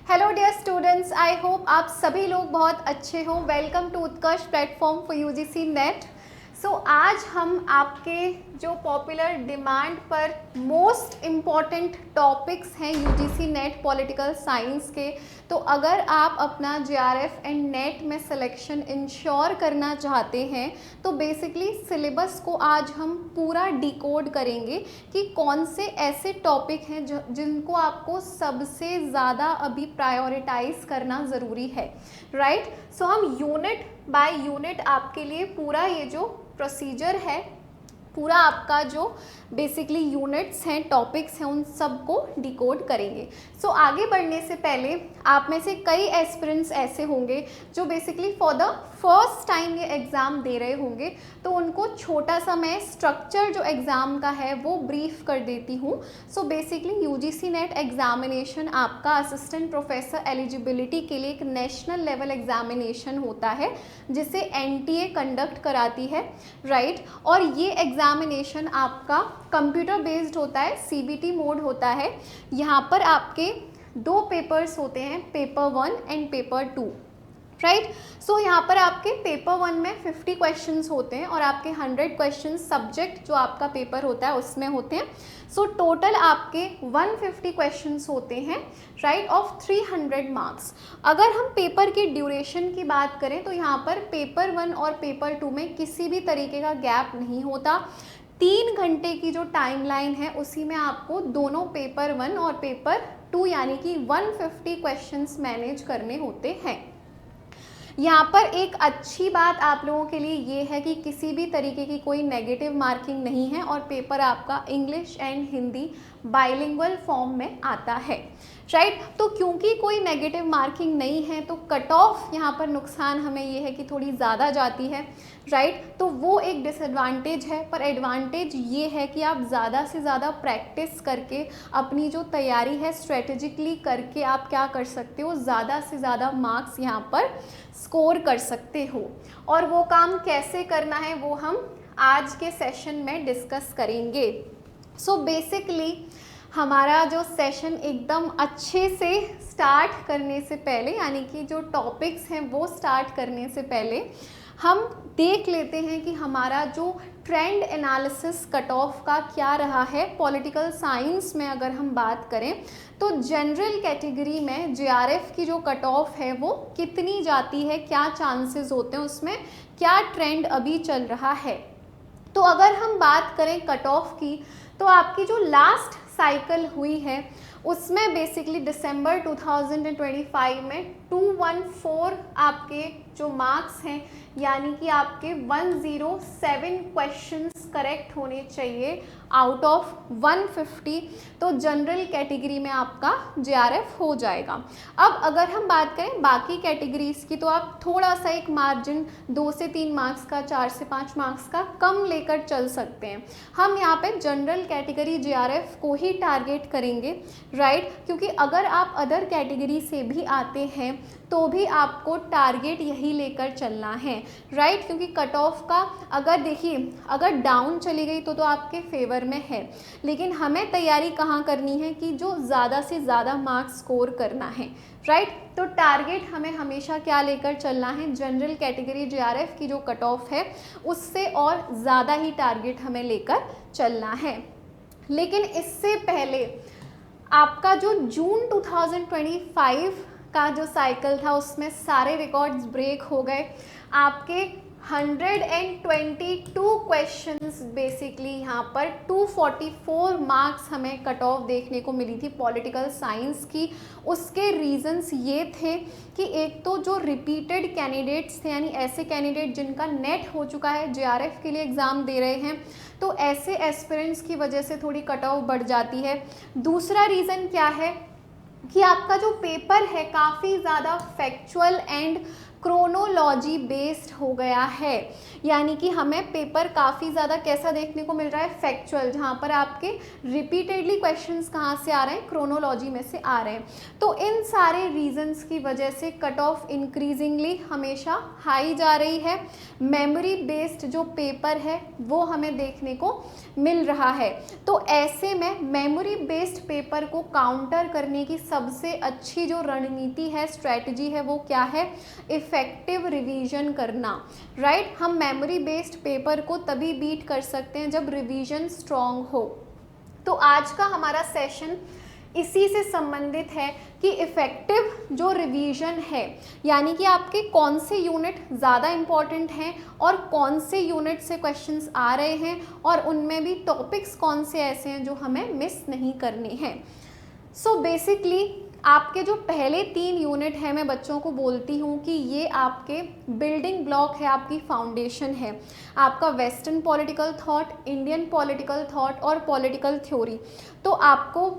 Hello dear students, I hope आप सभी लोग बहुत अच्छे हो। Welcome to Utkarsh platform for UGC NET. So आज हम आपके जो पॉपुलर डिमांड पर मोस्ट इम्पॉर्टेंट टॉपिक्स हैं यूजीसी नेट पॉलिटिकल साइंस के, तो अगर आप अपना जेआरएफ एंड नेट में सिलेक्शन इंश्योर करना चाहते हैं तो बेसिकली सिलेबस को आज हम पूरा डिकोड करेंगे कि कौन से ऐसे टॉपिक हैं जिनको आपको सबसे ज़्यादा अभी प्रायोरिटाइज करना ज़रूरी है, राइट। सो हम यूनिट बाय यूनिट आपके लिए पूरा ये जो प्रोसीजर है, पूरा आपका जो बेसिकली यूनिट्स हैं, टॉपिक्स हैं, उन सबको डिकोड करेंगे। सो आगे बढ़ने से पहले आप में से कई एस्पिरेंट्स ऐसे होंगे जो basically for the first time ये एग्ज़ाम दे रहे होंगे, तो उनको छोटा सा मैं स्ट्रक्चर जो एग्ज़ाम का है वो ब्रीफ कर देती हूँ। So basically UGC net examination आपका असिस्टेंट प्रोफेसर एलिजिबिलिटी के लिए एक नेशनल लेवल एग्ज़ामिनेशन होता है जिसे एनटीए कंडक्ट कराती है, राइट। और ये एग्ज़ामिनेशन आपका कंप्यूटर बेस्ड होता है, सीबीटी मोड होता है। यहाँ पर आपके दो पेपर्स होते हैं, पेपर 1 एंड पेपर 2, राइट। सो यहाँ पर आपके पेपर 1 में 50 क्वेश्चंस होते हैं और आपके 100 क्वेश्चंस सब्जेक्ट जो आपका पेपर होता है उसमें होते हैं। सो टोटल आपके 150 क्वेश्चंस होते हैं, राइट, ऑफ 300 मार्क्स। अगर हम पेपर के ड्यूरेशन की बात करें तो यहाँ पर पेपर 1 और पेपर 2 में किसी भी तरीके का गैप नहीं होता। 3 घंटे की जो टाइमलाइन है उसी में आपको दोनों पेपर 1 और पेपर 2 यानी कि 150 क्वेश्चंस मैनेज करने होते हैं। यहाँ पर एक अच्छी बात आप लोगों के लिए ये है कि किसी भी तरीके की कोई नेगेटिव मार्किंग नहीं है और पेपर आपका English and Hindi bilingual form में आता है, राइट। तो क्योंकि कोई नेगेटिव मार्किंग नहीं है तो कट ऑफ यहाँ पर नुकसान हमें ये है कि थोड़ी ज़्यादा जाती है, राइट। तो वो एक डिसएडवांटेज है, पर एडवांटेज ये है कि आप ज़्यादा से ज़्यादा प्रैक्टिस करके अपनी जो तैयारी है स्ट्रेटेजिकली करके आप क्या कर सकते हो, ज़्यादा से ज़्यादा मार्क्स यहाँ पर स्कोर कर सकते हो। और वो काम कैसे करना है वो हम आज के सेशन में डिस्कस करेंगे। सो बेसिकली हमारा जो सेशन एकदम अच्छे से स्टार्ट करने से पहले, यानी कि जो टॉपिक्स हैं वो स्टार्ट करने से पहले हम देख लेते हैं कि हमारा जो ट्रेंड एनालिसिस कट ऑफ का क्या रहा है। पॉलिटिकल साइंस में अगर हम बात करें तो जनरल कैटेगरी में जेआरएफ की जो कट ऑफ है वो कितनी जाती है, क्या चांसेस होते हैं, उसमें क्या ट्रेंड अभी चल रहा है। तो अगर हम बात करें कट ऑफ की तो आपकी जो लास्ट साइकिल हुई है उसमें बेसिकली दिसंबर 2025 में 214 आपके जो मार्क्स हैं, यानी कि आपके 107 क्वेश्चंस करेक्ट होने चाहिए आउट ऑफ 150, तो जनरल कैटेगरी में आपका जेआरएफ हो जाएगा। अब अगर हम बात करें बाकी कैटेगरीज की तो आप थोड़ा सा एक मार्जिन 2 से 3 मार्क्स का, 4 से 5 मार्क्स का कम लेकर चल सकते हैं। हम यहाँ पे जनरल कैटेगरी जेआरएफ को ही टारगेट करेंगे, राइट, क्योंकि अगर आप अदर कैटेगरी से भी आते हैं तो भी आपको टारगेट यही लेकर चलना है, राइट, क्योंकि कट ऑफ का अगर देखिए अगर डाउन चली गई तो आपके फेवर में है, लेकिन हमें तैयारी कहाँ करनी है कि जो ज़्यादा से ज़्यादा मार्क्स स्कोर करना है, राइट। तो टारगेट हमें हमेशा क्या लेकर चलना है, जनरल कैटेगरी जेआरएफ की जो कट ऑफ है उससे और ज़्यादा ही टारगेट हमें लेकर चलना है। लेकिन इससे पहले आपका जो जून 2025 का जो साइकिल था उसमें सारे रिकॉर्ड्स ब्रेक हो गए। आपके 122 क्वेश्चंस बेसिकली यहाँ पर 244 मार्क्स हमें कट ऑफ देखने को मिली थी पॉलिटिकल साइंस की। उसके रीजंस ये थे कि एक तो जो रिपीटेड कैंडिडेट्स थे, यानी ऐसे कैंडिडेट जिनका नेट हो चुका है, जेआरएफ के लिए एग्ज़ाम दे रहे हैं, तो ऐसे एस्पिरेंट्स की वजह से थोड़ी कट ऑफ बढ़ जाती है। दूसरा रीज़न क्या है कि आपका जो पेपर है काफ़ी ज़्यादा फैक्चुअल एंड क्रोनोलॉजी बेस्ड हो गया है, यानी कि हमें पेपर काफ़ी ज़्यादा कैसा देखने को मिल रहा है, फैक्चुअल, जहाँ पर आपके रिपीटेडली क्वेश्चंस कहाँ से आ रहे हैं, क्रोनोलॉजी में से आ रहे हैं। तो इन सारे रीजंस की वजह से कट ऑफ इंक्रीजिंगली हमेशा हाई जा रही है। मेमोरी बेस्ड जो पेपर है वो हमें देखने को मिल रहा है। तो ऐसे में मेमोरी बेस्ड पेपर को काउंटर करने की सबसे अच्छी जो रणनीति है, स्ट्रेटजी है, वो क्या है, इफेक्टिव रिवीजन करना, राइट। हम मेमोरी बेस्ड पेपर को तभी बीट कर सकते हैं जब रिवीजन स्ट्रॉन्ग हो। तो आज का हमारा सेशन इसी से संबंधित है कि इफ़ेक्टिव जो रिवीजन है, यानी कि आपके कौन से यूनिट ज़्यादा इम्पॉर्टेंट हैं और कौन से यूनिट से क्वेश्चंस आ रहे हैं, और उनमें भी टॉपिक्स कौन से ऐसे हैं जो हमें मिस नहीं करने हैं। सो बेसिकली आपके जो पहले 3 यूनिट हैं, मैं बच्चों को बोलती हूँ कि ये आपके बिल्डिंग ब्लॉक है, आपकी फाउंडेशन है, आपका western political thought, Indian political thought और पॉलिटिकल थ्योरी। तो आपको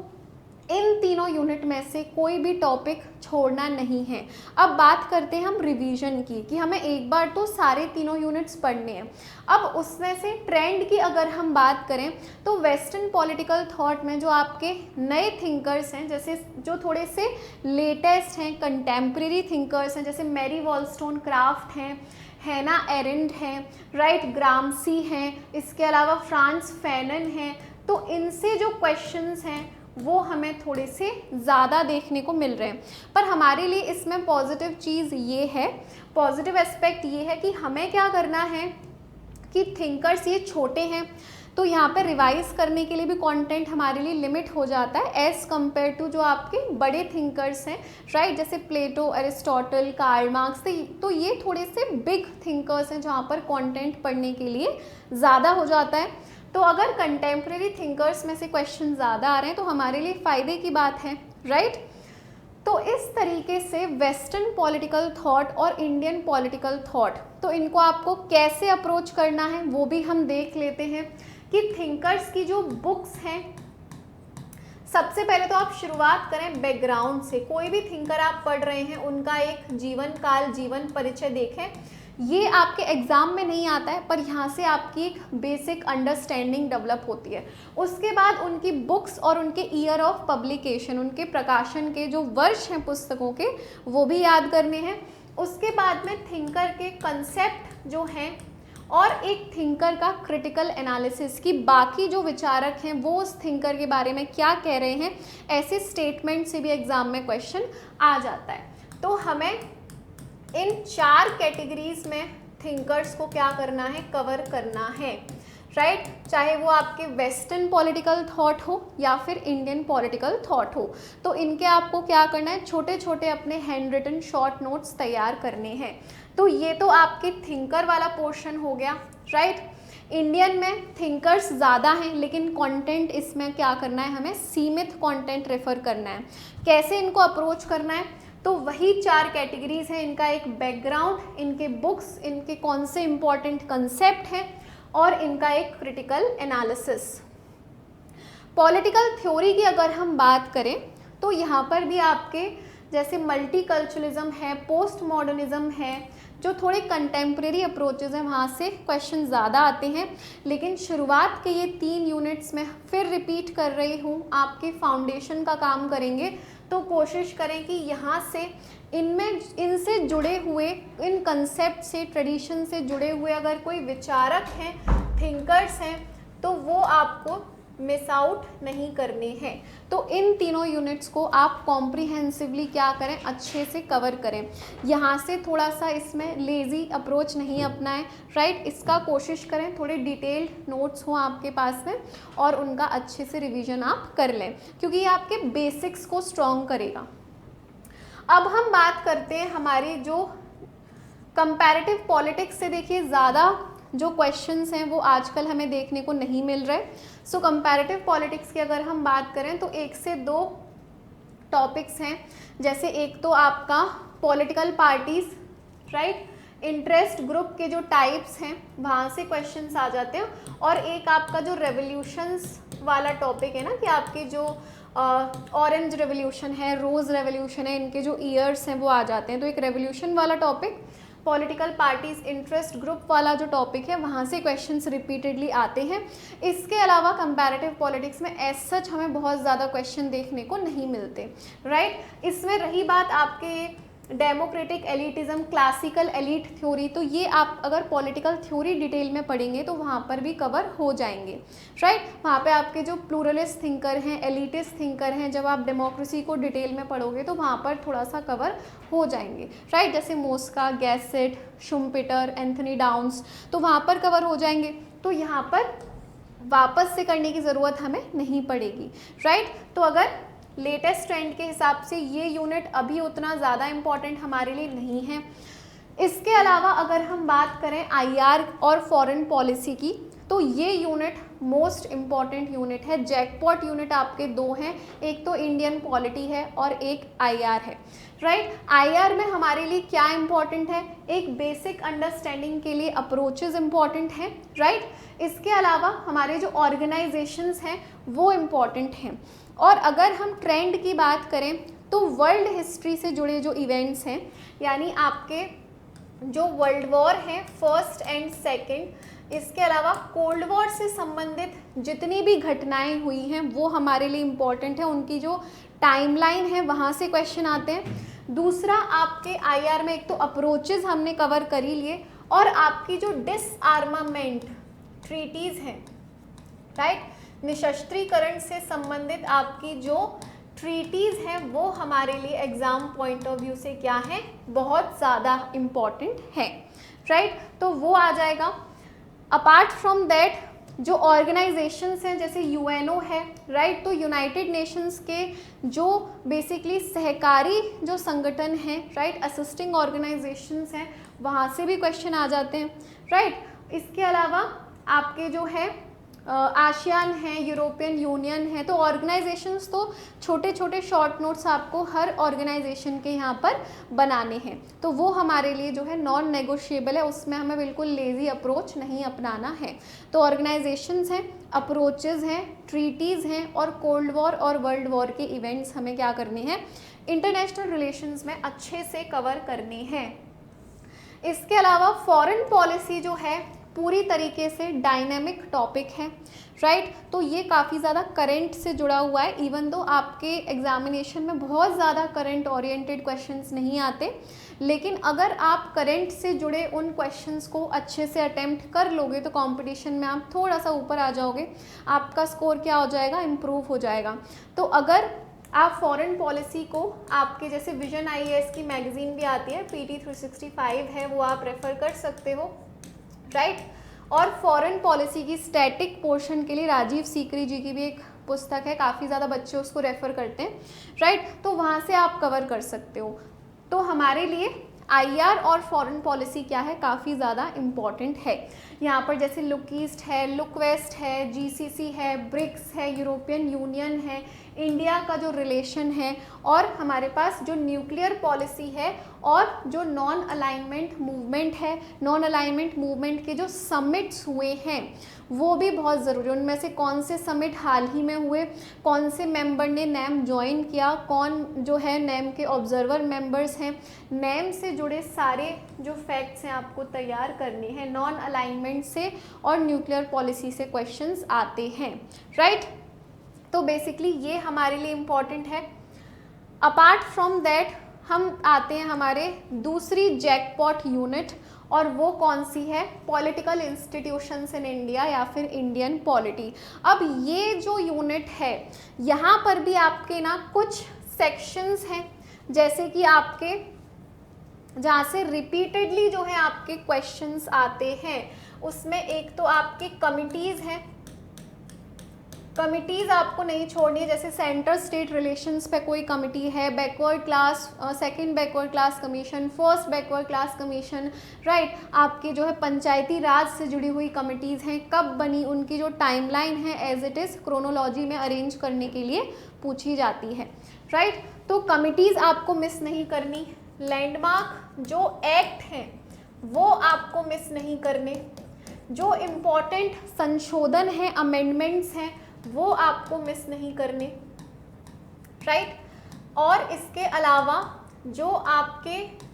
इन तीनों यूनिट में से कोई भी टॉपिक छोड़ना नहीं है। अब बात करते हैं हम रिवीजन की, कि हमें एक बार तो सारे तीनों यूनिट्स पढ़ने हैं। अब उसमें से ट्रेंड की अगर हम बात करें तो वेस्टर्न पॉलिटिकल थॉट में जो आपके नए थिंकर्स हैं, जैसे जो थोड़े से लेटेस्ट हैं, कंटेम्प्रेरी थिंकर्स हैं, जैसे मैरी वॉलस्टोनक्राफ्ट हैं, हैना एरेंड हैं, राइट, ग्रामसी हैं, इसके अलावा फ्रांस फैनन हैं। तो इनसे जो क्वेश्चंस हैं वो हमें थोड़े से ज़्यादा देखने को मिल रहे हैं। पर हमारे लिए इसमें पॉजिटिव चीज़ ये है, पॉजिटिव एस्पेक्ट ये है कि हमें क्या करना है कि थिंकर्स ये छोटे हैं, तो यहाँ पे रिवाइज करने के लिए भी कंटेंट हमारे लिए लिमिट हो जाता है एज़ कम्पेयर टू जो आपके बड़े थिंकर्स हैं, राइट, जैसे प्लेटो, एरिस्टोटल, कार्ल मार्क्स। तो ये थोड़े से बिग थिंकर्स हैं जहाँ पर कंटेंट पढ़ने के लिए ज़्यादा हो जाता है। तो अगर कंटेम्प्रेरी थिंकर्स में से क्वेश्चन ज़्यादा आ रहे हैं तो हमारे लिए फ़ायदे की बात है, राइट। तो इस तरीके से वेस्टर्न पॉलिटिकल थॉट और इंडियन पॉलिटिकल थॉट, तो इनको आपको कैसे अप्रोच करना है वो भी हम देख लेते हैं कि थिंकर्स की जो बुक्स हैं, सबसे पहले तो आप शुरुआत करें बैकग्राउंड से। कोई भी थिंकर आप पढ़ रहे हैं उनका एक जीवन काल, जीवन परिचय देखें। ये आपके एग्ज़ाम में नहीं आता है, पर यहाँ से आपकी एक बेसिक अंडरस्टैंडिंग डेवलप होती है। उसके बाद उनकी बुक्स और उनके ईयर ऑफ पब्लिकेशन, उनके प्रकाशन के जो वर्ष हैं पुस्तकों के, वो भी याद करने हैं। उसके बाद में थिंकर के कंसेप्ट जो हैं और एक थिंकर का क्रिटिकल एनालिसिस, कि बाकी जो विचारक हैं वो उस थिंकर के बारे में क्या कह रहे हैं, ऐसे स्टेटमेंट से भी एग्ज़ाम में क्वेश्चन आ जाता है। तो हमें इन 4 कैटेगरीज में थिंकर्स को क्या करना है, कवर करना है, राइट। चाहे वो आपके वेस्टर्न पॉलिटिकल थॉट हो या फिर इंडियन पॉलिटिकल थॉट हो, तो इनके आपको क्या करना है, छोटे छोटे अपने हैंड रिटन शॉर्ट नोट्स तैयार करने हैं। तो ये तो आपके थिंकर वाला पोर्शन हो गया, राइट। इंडियन में थिंकर्स ज़्यादा हैं, लेकिन कंटेंट इसमें क्या करना है, हमें सीमित कंटेंट रेफर करना है। कैसे इनको अप्रोच करना है, तो वही 4 कैटेगरीज हैं, इनका एक बैकग्राउंड, इनके बुक्स, इनके कौन से इम्पॉर्टेंट कंसेप्ट हैं और इनका एक क्रिटिकल एनालिसिस। पॉलिटिकल थ्योरी की अगर हम बात करें तो यहाँ पर भी आपके जैसे मल्टीकल्चरलिज्म है, पोस्ट मॉडर्निज्म है, जो थोड़े कंटेम्प्रेरी अप्रोचेज हैं, वहाँ से क्वेश्चन ज़्यादा आते हैं। लेकिन शुरुआत के ये 3 यूनिट्स में फिर रिपीट कर रही हूँ, आपके फाउंडेशन का काम करेंगे। तो कोशिश करें कि यहाँ से इनसे जुड़े हुए, इन कंसेप्ट से, ट्रेडिशन से जुड़े हुए अगर कोई विचारक हैं, थिंकर्स हैं, तो वो आपको मिस आउट नहीं करने हैं। तो इन तीनों यूनिट्स को आप कॉम्प्रिहेंसिवली क्या करें, अच्छे से कवर करें। यहाँ से थोड़ा सा इसमें लेज़ी अप्रोच नहीं अपनाएं, राइट। इसका कोशिश करें थोड़े डिटेल्ड नोट्स हों आपके पास में और उनका अच्छे से रिवीजन आप कर लें, क्योंकि ये आपके बेसिक्स को स्ट्रॉन्ग करेगा। अब हम बात करते हैं हमारी जो कंपैरेटिव पॉलिटिक्स से। देखिए ज़्यादा जो क्वेश्चंस हैं वो आजकल हमें देखने को नहीं मिल रहे। सो कंपैरेटिव पॉलिटिक्स की अगर हम बात करें तो 1 से 2 टॉपिक्स हैं। जैसे एक तो आपका political parties, right, interest group के जो टाइप्स हैं वहाँ से क्वेश्चंस आ जाते हैं। और एक आपका जो रेवोल्यूशंस वाला टॉपिक है ना, कि आपके जो ऑरेंज रेवोल्यूशन है, रोज़ रेवोल्यूशन है, इनके जो ईयर्स हैं वो आ जाते हैं। तो एक रेवोल्यूशन वाला topic, political parties interest group वाला जो टॉपिक है वहाँ से क्वेश्चंस रिपीटेडली आते हैं। इसके अलावा कंपैरेटिव पॉलिटिक्स में एज सच हमें बहुत ज़्यादा क्वेश्चन देखने को नहीं मिलते, राइट। इसमें रही बात आपके democratic elitism, classical elite theory, तो ये आप अगर पॉलिटिकल थ्योरी डिटेल में पढ़ेंगे तो वहाँ पर भी कवर हो जाएंगे, राइट। वहाँ पे आपके जो प्लूरलिस्ट थिंकर हैं, एलिटिस्ट थिंकर हैं, जब आप डेमोक्रेसी को डिटेल में पढ़ोगे तो वहाँ पर थोड़ा सा कवर हो जाएंगे, राइट। जैसे मोस्का, गैसेट, शुम्पेटर, एंथनी डाउन्स, तो वहाँ पर कवर हो जाएंगे। तो यहाँ पर वापस से करने की ज़रूरत हमें नहीं पड़ेगी, राइट। तो अगर लेटेस्ट ट्रेंड के हिसाब से ये यूनिट अभी उतना ज़्यादा इम्पॉर्टेंट हमारे लिए नहीं है। इसके अलावा अगर हम बात करें आईआर और फॉरेन पॉलिसी की, तो ये यूनिट मोस्ट इम्पॉर्टेंट यूनिट है। जैकपॉट यूनिट आपके दो हैं, एक तो इंडियन पॉलिटी है और एक आईआर है, राइट। आईआर में हमारे लिए क्या इम्पॉर्टेंट है, एक बेसिक अंडरस्टैंडिंग के लिए अप्रोचेस इम्पॉर्टेंट हैं, राइट। इसके अलावा हमारे जो ऑर्गेनाइजेशंस हैं वो इम्पॉर्टेंट हैं। और अगर हम ट्रेंड की बात करें तो वर्ल्ड हिस्ट्री से जुड़े जो इवेंट्स हैं, यानी आपके जो वर्ल्ड वॉर हैं फर्स्ट एंड सेकंड, इसके अलावा कोल्ड वॉर से संबंधित जितनी भी घटनाएं हुई हैं वो हमारे लिए इम्पॉर्टेंट है। उनकी जो टाइमलाइन है वहाँ से क्वेश्चन आते हैं। दूसरा, आपके आईआर में एक तो अप्रोचेस हमने कवर कर ही लिए, और आपकी जो डिसआर्मामेंट ट्रीटीज़ हैं, राइट, निशस्त्रीकरण से संबंधित आपकी जो ट्रीटीज़ हैं वो हमारे लिए एग्ज़ाम पॉइंट ऑफ व्यू से क्या है, बहुत ज़्यादा इम्पॉर्टेंट है, राइट। तो वो आ जाएगा। अपार्ट फ्रॉम दैट जो ऑर्गेनाइजेशंस हैं जैसे यूएनओ है, राइट, तो यूनाइटेड नेशंस के जो बेसिकली सहकारी जो संगठन हैं, राइट, असिस्टिंग ऑर्गेनाइजेशंस हैं, वहाँ से भी क्वेश्चन आ जाते हैं, राइट। इसके अलावा आपके जो है आसियान है, यूरोपियन यूनियन है, तो ऑर्गेनाइजेशंस तो छोटे छोटे शॉर्ट नोट्स आपको हर ऑर्गेनाइजेशन के यहाँ पर बनाने हैं, तो वो हमारे लिए जो है नॉन नेगोशिएबल है, उसमें हमें बिल्कुल लेज़ी अप्रोच नहीं अपनाना है। तो ऑर्गेनाइजेशंस हैं, अप्रोचेज़ हैं, ट्रीटीज़ हैं, और कोल्ड वॉर और वर्ल्ड वॉर के इवेंट्स हमें क्या करने हैं, इंटरनेशनल रिलेशंस में अच्छे से कवर करने हैं। इसके अलावा फॉरेन पॉलिसी जो है पूरी तरीके से डायनेमिक टॉपिक है, राइट। तो ये काफ़ी ज़्यादा करंट से जुड़ा हुआ है, इवन दो आपके एग्जामिनेशन में बहुत ज़्यादा करंट ओरिएंटेड क्वेश्चंस नहीं आते, लेकिन अगर आप करंट से जुड़े उन क्वेश्चंस को अच्छे से अटेम्प्ट कर लोगे तो कंपटीशन में आप थोड़ा सा ऊपर आ जाओगे, आपका स्कोर क्या हो जाएगा, इम्प्रूव हो जाएगा। तो अगर आप फॉरेन पॉलिसी को, आपके जैसे विजन आईएएस की मैगजीन भी आती है, PT 365 है, वो आप रेफ़र कर सकते हो, राइट। और फॉरेन पॉलिसी की स्टैटिक पोर्शन के लिए राजीव सीकरी जी की भी एक पुस्तक है, काफ़ी ज़्यादा बच्चे उसको रेफ़र करते हैं, राइट, तो वहाँ से आप कवर कर सकते हो। तो हमारे लिए आईआर और फॉरेन पॉलिसी क्या है, काफ़ी ज़्यादा इम्पॉर्टेंट है। यहाँ पर जैसे लुक ईस्ट है, लुक वेस्ट है, GCC है, ब्रिक्स है, यूरोपियन यूनियन है, इंडिया का जो रिलेशन है, और हमारे पास जो न्यूक्लियर पॉलिसी है, और जो नॉन अलाइनमेंट मूवमेंट है, नॉन अलाइनमेंट मूवमेंट के जो समिट्स हुए हैं वो भी बहुत ज़रूरी है। उनमें से कौन से समिट हाल ही में हुए, कौन से मेंबर ने नैम ज्वाइन किया, कौन जो है नैम के ऑब्जर्वर मेंबर्स हैं, नैम से जुड़े सारे जो फैक्ट्स हैं आपको तैयार करने हैं। नॉन अलाइनमेंट से और न्यूक्लियर पॉलिसी से क्वेश्चंस आते हैं, राइट। तो बेसिकली ये हमारे लिए इम्पॉर्टेंट है। अपार्ट फ्रॉम दैट हम आते हैं हमारे दूसरी जैकपॉट यूनिट, और वो कौन सी है, पॉलिटिकल इंस्टीट्यूशंस इन इंडिया या फिर इंडियन पॉलिटी। अब ये जो यूनिट है यहाँ पर भी आपके ना कुछ सेक्शंस हैं, जैसे कि आपके जहाँ से रिपीटेडली जो है आपके क्वेश्चंस आते हैं, उसमें एक तो आपके कमिटीज़ हैं, कमिटीज़ आपको नहीं छोड़नी है, जैसे सेंटर स्टेट रिलेशंस पे कोई कमिटी है, backward class, second backward class commission, first backward class commission, right. आपके जो है पंचायती राज से जुड़ी हुई कमिटीज़ हैं, कब बनी, उनकी जो टाइमलाइन है एज इट इज़ क्रोनोलॉजी में अरेंज करने के लिए पूछी जाती है, राइट। तो कमिटीज़ आपको मिस नहीं करनी। लैंडमार्क जो एक्ट हैं वो आपको मिस नहीं करने। जो इम्पॉर्टेंट संशोधन हैं, अमेंडमेंट्स हैं, वो आपको मिस नहीं करने, राइट। और इसके अलावा जो आपके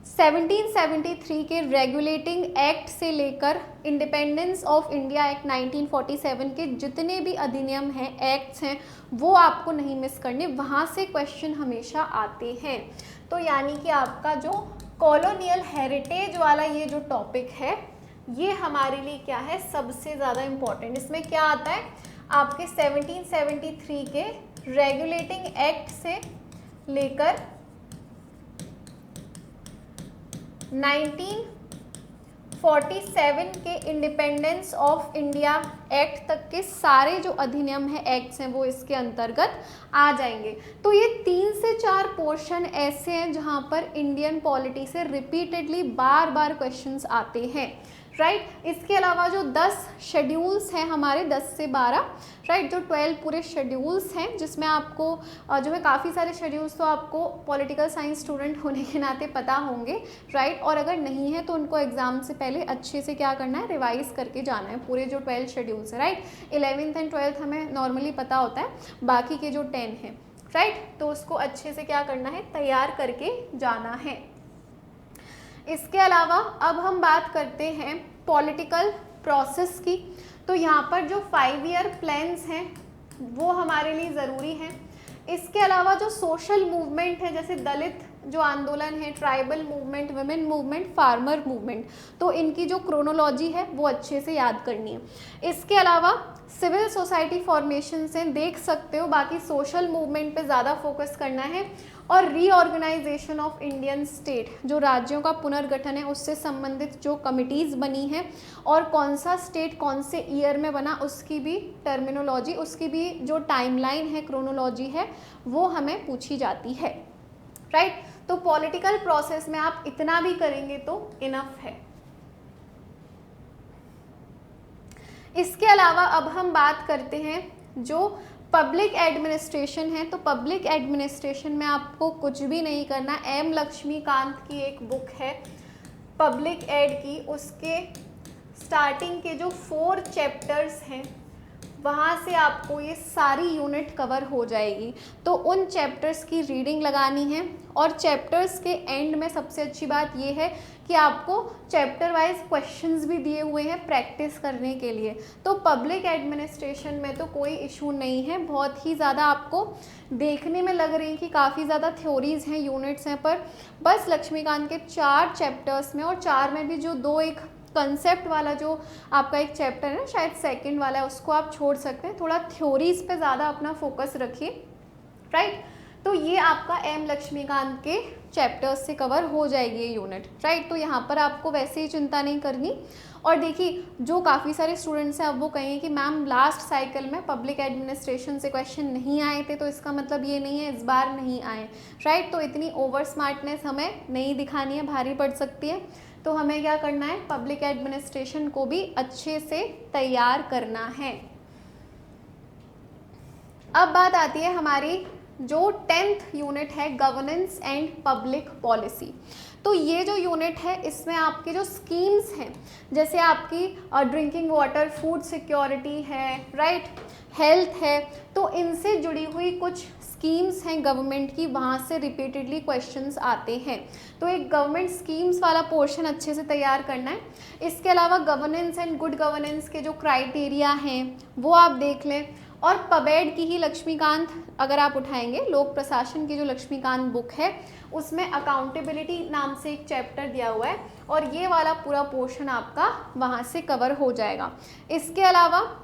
1773 के रेगुलेटिंग एक्ट से लेकर इंडिपेंडेंस ऑफ इंडिया एक्ट 1947 के जितने भी अधिनियम हैं, एक्ट्स हैं, वो आपको नहीं मिस करने, वहाँ से क्वेश्चन हमेशा आते हैं। तो यानी कि आपका जो कॉलोनियल हेरिटेज वाला ये जो टॉपिक है, ये हमारे लिए क्या है, सबसे ज़्यादा इम्पॉर्टेंट। इसमें क्या आता है, आपके 1773 के रेगुलेटिंग एक्ट से लेकर 1947 के इंडिपेंडेंस ऑफ इंडिया एक्ट तक के सारे जो अधिनियम हैं, एक्ट्स हैं, वो इसके अंतर्गत आ जाएंगे। तो ये 3 से 4 पोर्शन ऐसे हैं जहाँ पर इंडियन पॉलिटी से रिपीटेडली बार बार क्वेश्चंस आते हैं, राइट। इसके अलावा जो 10 शेड्यूल्स हैं हमारे, 10 से 12, राइट, जो 12 पूरे शेड्यूल्स हैं, जिसमें आपको जो है काफ़ी सारे शेड्यूल्स तो आपको पॉलिटिकल साइंस स्टूडेंट होने के नाते पता होंगे, राइट। और अगर नहीं है तो उनको एग्जाम से पहले अच्छे से क्या करना है, रिवाइज करके जाना है पूरे जो 12 शेड्यूल्स है, राइट। 11th एंड 12th हमें नॉर्मली पता होता है, बाकी के जो 10 हैं, राइट, तो उसको अच्छे से क्या करना है, तैयार करके जाना है। इसके अलावा अब हम बात करते हैं पॉलिटिकल प्रोसेस की। तो यहाँ पर जो 5 ईयर प्लान्स हैं वो हमारे लिए ज़रूरी हैं। इसके अलावा जो सोशल मूवमेंट है, जैसे दलित जो आंदोलन है, tribal movement, women movement, farmer movement, तो इनकी जो क्रोनोलॉजी है वो अच्छे से याद करनी है। इसके अलावा सिविल सोसाइटी फॉर्मेशन से देख सकते हो, बाकी सोशल मूवमेंट पे ज़्यादा फोकस करना है। और रीऑर्गेनाइजेशन ऑफ इंडियन स्टेट, जो राज्यों का पुनर्गठन है उससे संबंधित जो कमिटीज़ बनी हैं, और कौन सा स्टेट कौन से ईयर में बना, उसकी भी टर्मिनोलॉजी, उसकी भी जो टाइमलाइन है, क्रोनोलॉजी है, वो हमें पूछी जाती है, राइट। तो पॉलिटिकल प्रोसेस में आप इतना भी करेंगे तो इनफ है। इसके अलावा अब हम बात करते हैं जो पब्लिक एडमिनिस्ट्रेशन है। तो पब्लिक एडमिनिस्ट्रेशन में आपको कुछ भी नहीं करना। एम लक्ष्मीकांत की एक बुक है पब्लिक एड की, उसके स्टार्टिंग के जो 4 चैप्टर्स हैं वहाँ से आपको ये सारी यूनिट कवर हो जाएगी। तो उन चैप्टर्स की रीडिंग लगानी है। और चैप्टर्स के एंड में सबसे अच्छी बात ये है कि आपको चैप्टर वाइज क्वेश्चंस भी दिए हुए हैं प्रैक्टिस करने के लिए। तो पब्लिक एडमिनिस्ट्रेशन में तो कोई इशू नहीं है, बहुत ही ज़्यादा आपको देखने में लग रही है कि काफ़ी ज़्यादा थ्योरीज़ हैं, यूनिट्स हैं, पर बस लक्ष्मीकांत के 4 चैप्टर्स में, और 4 में भी जो 2 एक कंसेप्ट वाला जो आपका एक चैप्टर है ना, शायद सेकंड वाला है, उसको आप छोड़ सकते हैं। थोड़ा थ्योरीज पे ज़्यादा अपना फोकस रखिए, राइट। तो ये आपका एम लक्ष्मीकांत के चैप्टर्स से कवर हो जाएगी ये यूनिट, राइट। तो यहाँ पर आपको वैसे ही चिंता नहीं करनी। और देखिए जो काफ़ी सारे स्टूडेंट्स हैं अब वो कहेंगे कि मैम लास्ट साइकिल में पब्लिक एडमिनिस्ट्रेशन से क्वेश्चन नहीं आए थे, तो इसका मतलब ये नहीं है इस बार नहीं आए, राइट। तो इतनी ओवर स्मार्टनेस हमें नहीं दिखानी है, भारी पड़ सकती है। तो हमें क्या करना है, पब्लिक एडमिनिस्ट्रेशन को भी अच्छे से तैयार करना है। अब बात आती है हमारी जो 10th यूनिट है, गवर्नेंस एंड पब्लिक पॉलिसी। तो ये जो यूनिट है इसमें आपके जो स्कीम्स हैं, जैसे आपकी ड्रिंकिंग वाटर, फूड सिक्योरिटी है, राइट, हेल्थ है, तो इनसे जुड़ी हुई कुछ स्कीम्स हैं गवर्नमेंट की, वहाँ से रिपीटेडली क्वेश्चंस आते हैं। तो एक गवर्नमेंट स्कीम्स वाला पोर्शन अच्छे से तैयार करना है। इसके अलावा गवर्नेंस एंड गुड गवर्नेंस के जो क्राइटेरिया हैं वो आप देख लें। और पबेड की ही लक्ष्मीकांत अगर आप उठाएंगे, लोक प्रशासन की जो लक्ष्मीकांत बुक है उसमें अकाउंटेबिलिटी नाम से एक चैप्टर दिया हुआ है, और ये वाला पूरा पोर्शन आपका वहाँ से कवर हो जाएगा। इसके अलावा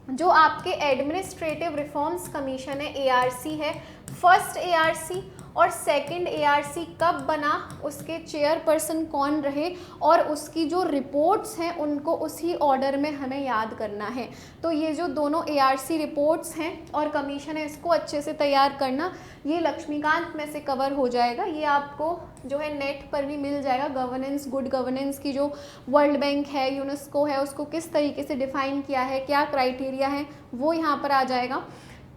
जो आपके एडमिनिस्ट्रेटिव रिफॉर्म्स कमीशन है, ARC है, फर्स्ट ARC और सेकंड ARC कब बना, उसके चेयरपर्सन कौन रहे, और उसकी जो रिपोर्ट्स हैं उनको उसी ऑर्डर में हमें याद करना है। तो ये जो दोनों ARC रिपोर्ट्स हैं और कमीशन है, इसको अच्छे से तैयार करना, ये लक्ष्मीकांत में से कवर हो जाएगा। ये आपको जो है नेट पर भी मिल जाएगा। गवर्नेंस, गुड गवर्नेंस की जो वर्ल्ड बैंक है, यूनेस्को है, उसको किस तरीके से डिफ़ाइन किया है, क्या क्राइटेरिया है, वो यहाँ पर आ जाएगा।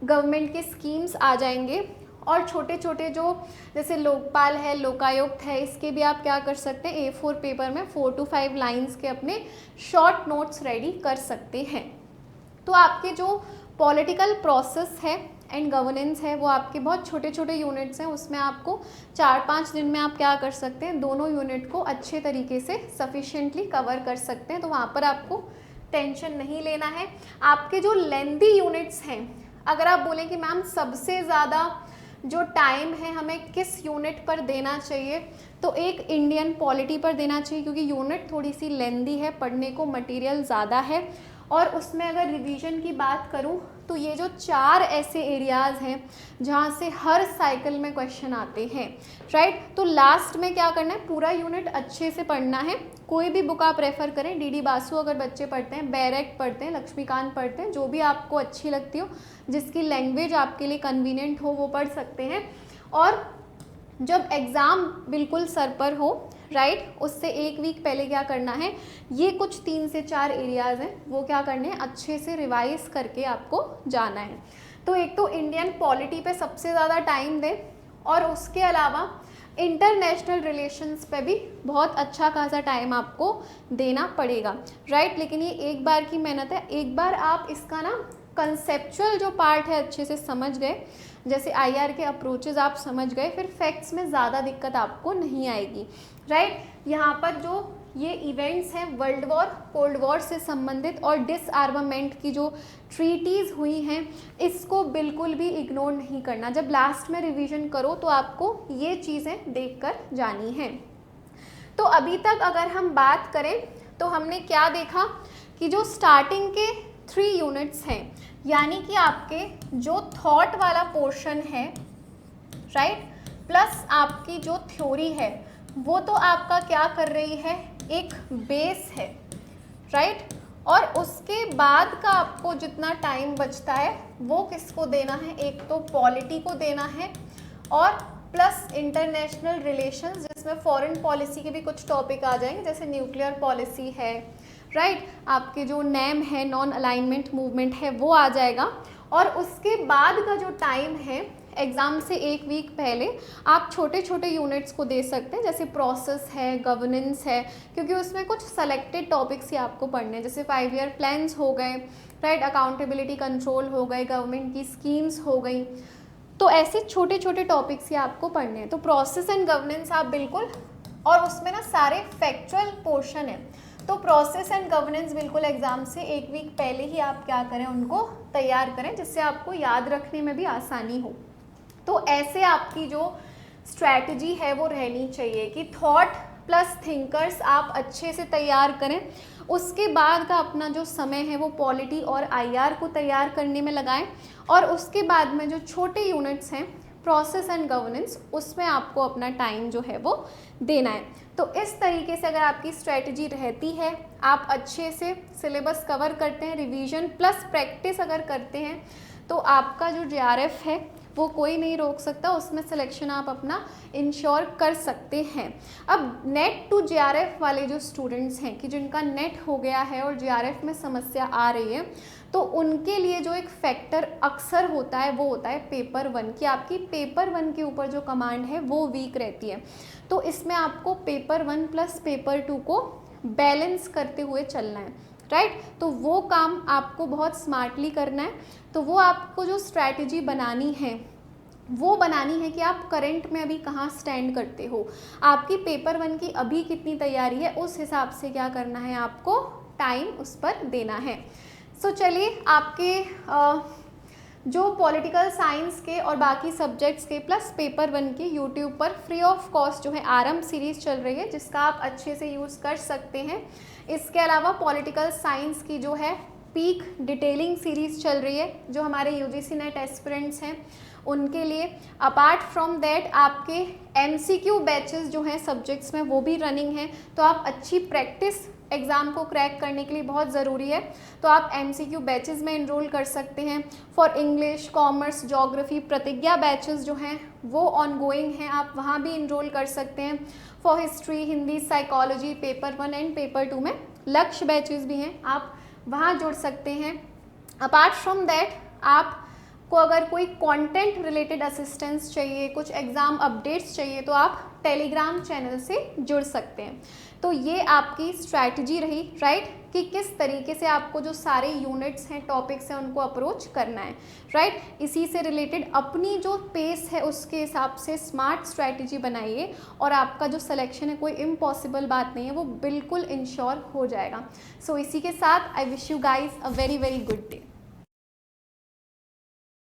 गवर्नमेंट के स्कीम्स आ जाएंगे। और छोटे छोटे जो जैसे लोकपाल है, लोकायुक्त है, इसके भी आप क्या कर सकते हैं, A4 पेपर में 4 to 5 लाइन्स के अपने शॉर्ट नोट्स रेडी कर सकते हैं। तो आपके जो पॉलिटिकल प्रोसेस है एंड गवर्नेंस है वो आपके बहुत छोटे छोटे यूनिट्स हैं, उसमें आपको 4-5 दिन में आप क्या कर सकते हैं, दोनों यूनिट को अच्छे तरीके से सफिशिएंटली कवर कर सकते हैं। तो वहाँ पर आपको टेंशन नहीं लेना है। आपके जो लेंथी यूनिट्स हैं, अगर आप बोलें कि मैम सबसे ज़्यादा जो टाइम है हमें किस यूनिट पर देना चाहिए, तो एक इंडियन पॉलिटी पर देना चाहिए, क्योंकि यूनिट थोड़ी सी लेंदी है, पढ़ने को मटेरियल ज़्यादा है। और उसमें अगर रिवीजन की बात करूं तो ये जो 4 ऐसे एरियाज़ हैं जहाँ से हर साइकिल में क्वेश्चन आते हैं, राइट। तो लास्ट में क्या करना है, पूरा यूनिट अच्छे से पढ़ना है। कोई भी बुक आप रेफ़र करें, डी बासु अगर बच्चे पढ़ते हैं, बैरेक्ट पढ़ते हैं, लक्ष्मीकांत पढ़ते हैं, जो भी आपको अच्छी लगती हो, जिसकी लैंग्वेज आपके लिए कन्वीनियंट हो, वो पढ़ सकते हैं। और जब एग्ज़ाम बिल्कुल सर पर हो, राइट, उससे 1 वीक पहले क्या करना है, ये कुछ 3 से 4 एरियाज़ हैं, वो क्या करने हैं, अच्छे से रिवाइज करके आपको जाना है। तो एक तो इंडियन पॉलिटी पे सबसे ज़्यादा टाइम दें, और उसके अलावा इंटरनेशनल रिलेशंस पे भी बहुत अच्छा खासा टाइम आपको देना पड़ेगा, राइट। लेकिन ये एक बार की मेहनत है। एक बार आप इसका ना कंसेप्चुअल जो पार्ट है अच्छे से समझ गए, जैसे आईआर के अप्रोचेस आप समझ गए, फिर फैक्ट्स में ज़्यादा दिक्कत आपको नहीं आएगी, राइट। यहाँ पर जो ये इवेंट्स हैं वर्ल्ड वॉर, कोल्ड वॉर से संबंधित और डिसआर्मामेंट की जो ट्रीटीज़ हुई हैं, इसको बिल्कुल भी इग्नोर नहीं करना। जब लास्ट में रिवीजन करो तो आपको ये चीज़ें देखकर जानी हैं। तो अभी तक अगर हम बात करें तो हमने क्या देखा कि जो स्टार्टिंग के 3 यूनिट्स हैं, यानी कि आपके जो थॉट वाला पोर्शन है, राइट, प्लस आपकी जो थ्योरी है, वो तो आपका क्या कर रही है, एक बेस है, राइट। और उसके बाद का आपको जितना टाइम बचता है वो किसको देना है, एक तो पॉलिटी को देना है, और प्लस इंटरनेशनल रिलेशंस, जिसमें फॉरेन पॉलिसी के भी कुछ टॉपिक आ जाएंगे, जैसे न्यूक्लियर पॉलिसी है, राइट, आपके जो नेम है, नॉन अलाइनमेंट मूवमेंट है, वो आ जाएगा। और उसके बाद का जो टाइम है, एग्ज़ाम से 1 वीक पहले आप छोटे छोटे यूनिट्स को दे सकते हैं, जैसे प्रोसेस है, गवर्नेंस है, क्योंकि उसमें कुछ सेलेक्टेड टॉपिक्स ही आपको पढ़ने हैं, जैसे 5 ईयर प्लान्स हो गए, राइट, अकाउंटेबिलिटी कंट्रोल हो गए, गवर्नमेंट की स्कीम्स हो गई। तो ऐसे छोटे छोटे टॉपिक्स ही आपको पढ़ने हैं। तो प्रोसेस एंड गवर्नेंस आप बिल्कुल, और उसमें ना सारे फैक्चुअल पोर्शन है, तो प्रोसेस एंड गवर्नेंस बिल्कुल एग्ज़ाम से 1 वीक पहले ही आप क्या करें, उनको तैयार करें, जिससे आपको याद रखने में भी आसानी हो। तो ऐसे आपकी जो स्ट्रैटेजी है वो रहनी चाहिए कि थॉट प्लस थिंकर्स आप अच्छे से तैयार करें। उसके बाद का अपना जो समय है वो पॉलिटी और आईआर को तैयार करने में लगाएं, और उसके बाद में जो छोटे यूनिट्स हैं प्रोसेस एंड गवर्नेंस, उसमें आपको अपना टाइम जो है वो देना है। तो इस तरीके से अगर आपकी स्ट्रैटेजी रहती है, आप अच्छे से सिलेबस कवर करते हैं, रिवीजन प्लस प्रैक्टिस अगर करते हैं, तो आपका जो जेआरएफ है वो कोई नहीं रोक सकता, उसमें सिलेक्शन आप अपना इंश्योर कर सकते हैं। अब नेट टू जेआरएफ वाले जो स्टूडेंट्स हैं कि जिनका नेट हो गया है और जेआरएफ में समस्या आ रही है, तो उनके लिए जो एक फैक्टर अक्सर होता है वो होता है पेपर 1 की। आपकी पेपर 1 के ऊपर जो कमांड है वो वीक रहती है, तो इसमें आपको पेपर 1 प्लस पेपर 2 को बैलेंस करते हुए चलना है, राइट। तो वो काम आपको बहुत स्मार्टली करना है। तो वो आपको जो स्ट्रैटेजी बनानी है वो बनानी है कि आप करंट में अभी कहाँ स्टैंड करते हो, आपकी पेपर 1 की अभी कितनी तैयारी है, उस हिसाब से क्या करना है, आपको टाइम उस पर देना है। सो चलिए, आपके जो पॉलिटिकल साइंस के और बाकी सब्जेक्ट्स के प्लस पेपर 1 के यूट्यूब पर फ्री ऑफ कॉस्ट जो है आरंभ सीरीज़ चल रही है, जिसका आप अच्छे से यूज़ कर सकते हैं। इसके अलावा पॉलिटिकल साइंस की जो है पीक डिटेलिंग सीरीज़ चल रही है, जो हमारे यूजीसी नेट एस्पिरेंट्स हैं उनके लिए। अपार्ट फ्रॉम दैट आपके एमसीक्यू बैचेस जो हैं सब्जेक्ट्स में वो भी रनिंग हैं, तो आप अच्छी प्रैक्टिस एग्ज़ाम को क्रैक करने के लिए बहुत ज़रूरी है, तो आप एमसीक्यू बैचेस में इनरोल कर सकते हैं। फॉर इंग्लिश, कॉमर्स, ज्योग्राफी, प्रतिज्ञा बैचेस जो हैं वो ऑनगोइंग हैं, आप वहाँ भी इनरोल कर सकते हैं। For history, Hindi, psychology, paper 1 and paper 2 में लक्ष्य बैचेस भी हैं, आप वहाँ जुड़ सकते हैं। अपार्ट फ्रॉम दैट आपको अगर कोई कंटेंट रिलेटेड असिस्टेंस चाहिए, कुछ एग्ज़ाम अपडेट्स चाहिए, तो आप टेलीग्राम चैनल से जुड़ सकते हैं। तो ये आपकी स्ट्रैटेजी रही, राइट, कि किस तरीके से आपको जो सारे यूनिट्स हैं, टॉपिक्स हैं, उनको अप्रोच करना है, राइट। इसी से रिलेटेड अपनी जो पेस है उसके हिसाब से स्मार्ट स्ट्रैटेजी बनाइए और आपका जो सिलेक्शन है कोई इम्पॉसिबल बात नहीं है, वो बिल्कुल इंश्योर हो जाएगा। सो इसी के साथ I wish you guys a very very good day.